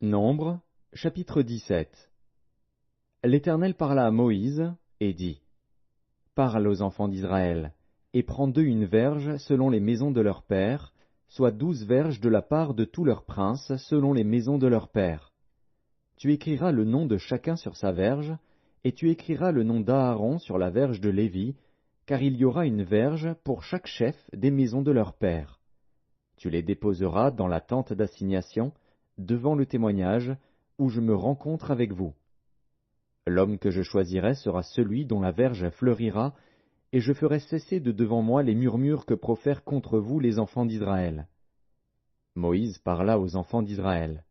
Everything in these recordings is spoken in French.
Nombre, chapitre 17. L'Éternel parla à Moïse, et dit, Parle aux enfants d'Israël, et prends d'eux une verge selon les maisons de leurs pères, soit 12 verges de la part de tous leurs princes selon les maisons de leurs pères. Tu écriras le nom de chacun sur sa verge, et tu écriras le nom d'Aaron sur la verge de Lévi, car il y aura une verge pour chaque chef des maisons de leurs pères. Tu les déposeras dans la tente d'assignation, devant le témoignage, où je me rencontre avec vous. L'homme que je choisirai sera celui dont la verge fleurira, et je ferai cesser de devant moi les murmures que profèrent contre vous les enfants d'Israël. Moïse parla aux enfants d'Israël.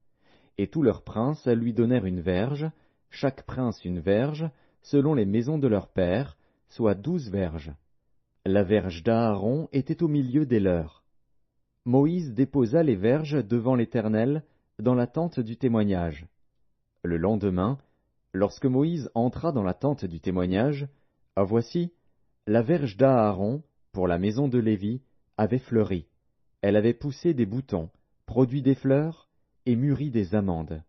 Et tous leurs princes lui donnèrent une verge, chaque prince une verge, selon les maisons de leurs pères, soit 12 verges. La verge d'Aaron était au milieu des leurs. Moïse déposa les verges devant l'Éternel, dans la tente du témoignage. Le lendemain, lorsque Moïse entra dans la tente du témoignage, voici, la verge d'Aaron, pour la maison de Lévi, avait fleuri. Elle avait poussé des boutons, produit des fleurs, et mûri des amandes.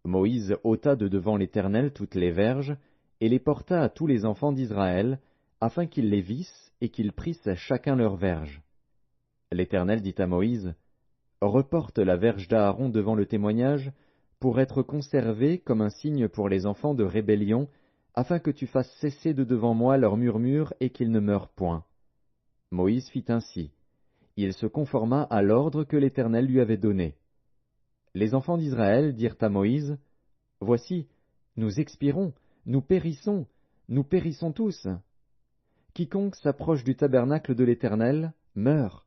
Moïse ôta de devant l'Éternel toutes les verges, et les porta à tous les enfants d'Israël, afin qu'ils les vissent et qu'ils prissent chacun leur verge. L'Éternel dit à Moïse, Reporte la verge d'Aaron devant le témoignage, pour être conservée comme un signe pour les enfants de rébellion, afin que tu fasses cesser de devant moi leurs murmures et qu'ils ne meurent point. Moïse fit ainsi. Il se conforma à l'ordre que l'Éternel lui avait donné. Les enfants d'Israël dirent à Moïse, Voici, nous expirons, nous périssons tous. Quiconque s'approche du tabernacle de l'Éternel meurt.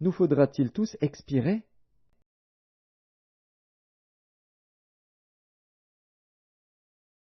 Nous faudra-t-il tous expirer?